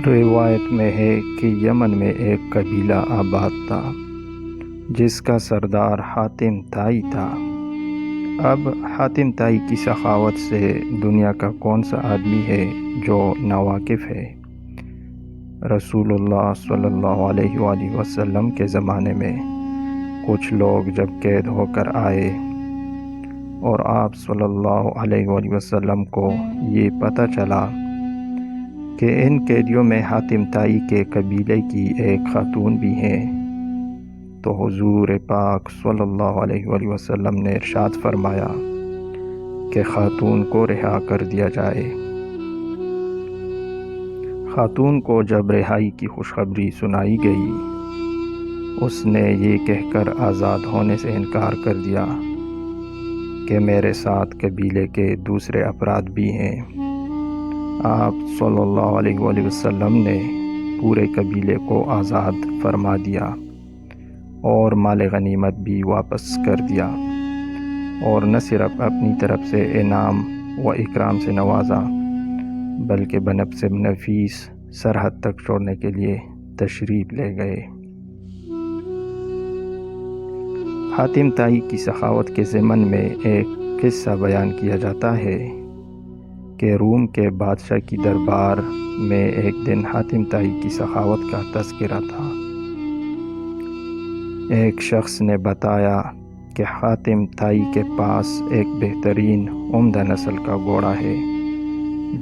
روایت میں ہے کہ یمن میں ایک قبیلہ آباد تھا جس کا سردار حاتم طائی تھا۔ اب حاتم طائی کی سخاوت سے دنیا کا کون سا آدمی ہے جو ناواقف ہے؟ رسول اللہ صلی اللہ علیہ وآلہ وسلم کے زمانے میں کچھ لوگ جب قید ہو کر آئے اور آپ صلی اللہ علیہ وآلہ وسلم کو یہ پتہ چلا کہ ان قیدیوں میں حاتم طائی کے قبیلے کی ایک خاتون بھی ہے، تو حضور پاک صلی اللہ علیہ وآلہ وسلم نے ارشاد فرمایا کہ خاتون کو رہا کر دیا جائے۔ خاتون کو جب رہائی کی خوشخبری سنائی گئی، اس نے یہ کہہ کر آزاد ہونے سے انکار کر دیا کہ میرے ساتھ قبیلے کے دوسرے افراد بھی ہیں۔ آپ صلی اللہ علیہ وآلہ وسلم نے پورے قبیلے کو آزاد فرما دیا اور مال غنیمت بھی واپس کر دیا، اور نہ صرف اپنی طرف سے انعام و اکرام سے نوازا بلکہ بنفس نفیس سرحد تک چھوڑنے کے لیے تشریف لے گئے۔ حاتم طائی کی سخاوت کے ضمن میں ایک قصہ بیان کیا جاتا ہے کہ روم کے بادشاہ کی دربار میں ایک دن حاتم طائی کی سخاوت کا تذکرہ تھا۔ ایک شخص نے بتایا کہ حاتم طائی کے پاس ایک بہترین عمدہ نسل کا گھوڑا ہے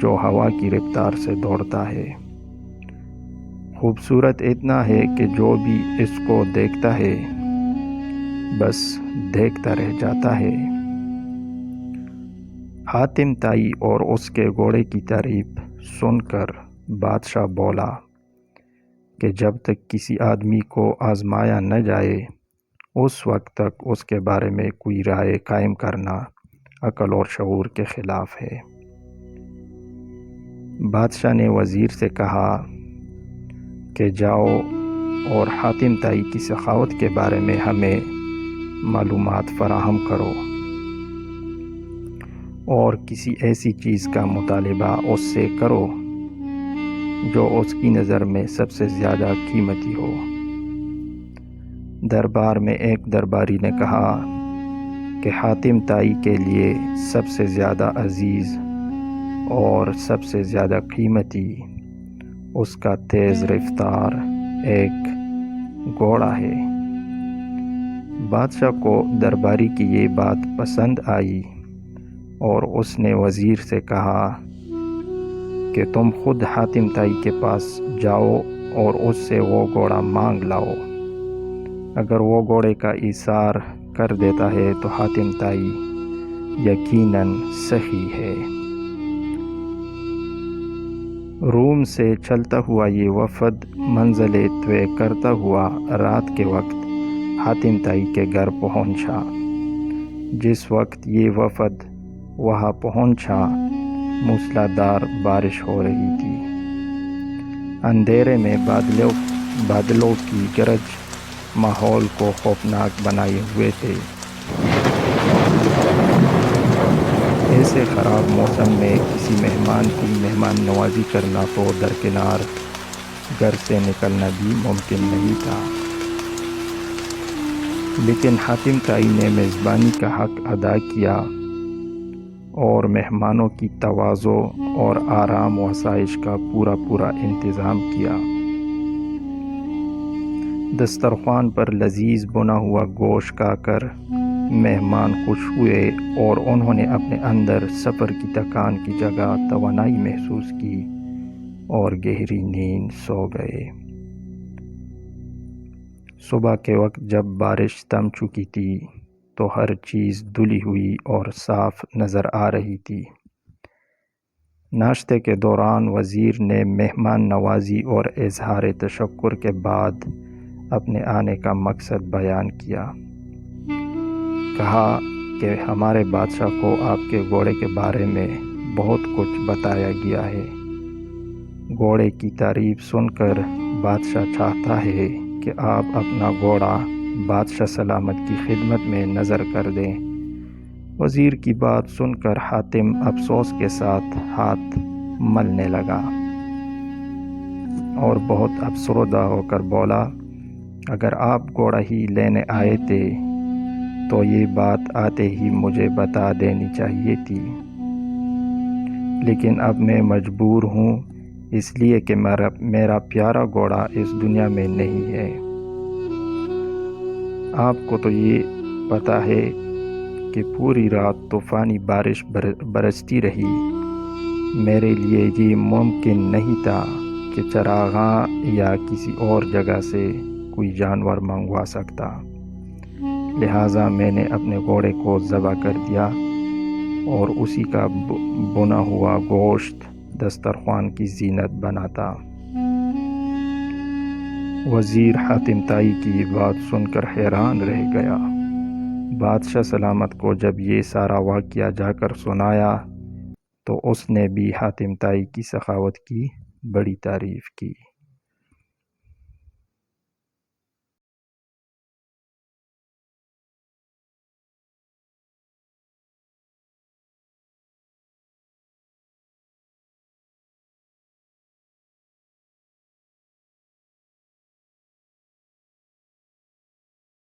جو ہوا کی رفتار سے دوڑتا ہے۔ خوبصورت اتنا ہے کہ جو بھی اس کو دیکھتا ہے بس دیکھتا رہ جاتا ہے۔ حاتم طائی اور اس کے گھوڑے کی تعریف سن کر بادشاہ بولا کہ جب تک کسی آدمی کو آزمایا نہ جائے اس وقت تک اس کے بارے میں کوئی رائے قائم کرنا عقل اور شعور کے خلاف ہے۔ بادشاہ نے وزیر سے کہا کہ جاؤ اور حاتم طائی کی سخاوت کے بارے میں ہمیں معلومات فراہم کرو، اور کسی ایسی چیز کا مطالبہ اس سے کرو جو اس کی نظر میں سب سے زیادہ قیمتی ہو۔ دربار میں ایک درباری نے کہا کہ حاتم طائی کے لیے سب سے زیادہ عزیز اور سب سے زیادہ قیمتی اس کا تیز رفتار ایک گھوڑا ہے۔ بادشاہ کو درباری کی یہ بات پسند آئی اور اس نے وزیر سے کہا کہ تم خود حاتم طائی کے پاس جاؤ اور اس سے وہ گھوڑا مانگ لاؤ۔ اگر وہ گھوڑے کا ایثار کر دیتا ہے تو حاتم طائی یقیناً سخی ہے۔ روم سے چلتا ہوا یہ وفد منزل طے کرتا ہوا رات کے وقت حاتم طائی کے گھر پہنچا۔ جس وقت یہ وفد وہاں پہنچا موسلا دھار بارش ہو رہی تھی۔ اندھیرے میں بادلوں کی گرج ماحول کو خوفناک بنائے ہوئے تھے۔ ایسے خراب موسم میں کسی مہمان کی مہمان نوازی کرنا تو درکنار گھر سے نکلنا بھی ممکن نہیں تھا، لیکن حاتم طائی نے میزبانی کا حق ادا کیا اور مہمانوں کی تواضع اور آرام و آسائش کا پورا انتظام کیا۔ دسترخوان پر لذیذ بنا ہوا گوشت کھا کر مہمان خوش ہوئے اور انہوں نے اپنے اندر سفر کی تھکان کی جگہ توانائی محسوس کی اور گہری نیند سو گئے۔ صبح کے وقت جب بارش تھم چکی تھی تو ہر چیز دھلی ہوئی اور صاف نظر آ رہی تھی۔ ناشتے کے دوران وزیر نے مہمان نوازی اور اظہار تشکر کے بعد اپنے آنے کا مقصد بیان کیا۔ کہا کہ ہمارے بادشاہ کو آپ کے گھوڑے کے بارے میں بہت کچھ بتایا گیا ہے۔ گھوڑے کی تعریف سن کر بادشاہ چاہتا ہے کہ آپ اپنا گھوڑا بادشاہ سلامت کی خدمت میں نظر کر دیں۔ وزیر کی بات سن کر حاتم افسوس کے ساتھ ہاتھ ملنے لگا۔ اور بہت افسردہ ہو کر بولا، اگر آپ گھوڑا ہی لینے آئے تھے تو یہ بات آتے ہی مجھے بتا دینی چاہیے تھی، لیکن اب میں مجبور ہوں اس لیے کہ میرا پیارا گھوڑا اس دنیا میں نہیں ہے۔ آپ کو تو یہ پتہ ہے کہ پوری رات طوفانی بارش برستی رہی۔ میرے لیے یہ ممکن نہیں تھا کہ چراغاں یا کسی اور جگہ سے کوئی جانور منگوا سکتا، لہٰذا میں نے اپنے گھوڑے کو ذبح کر دیا اور اسی کا بنا ہوا گوشت دسترخوان کی زینت بنا تھا۔ وزیر حاتم طائی کی یہ بات سن کر حیران رہ گیا۔ بادشاہ سلامت کو جب یہ سارا واقعہ جا کر سنایا تو اس نے بھی حاتم طائی کی سخاوت کی بڑی تعریف کی۔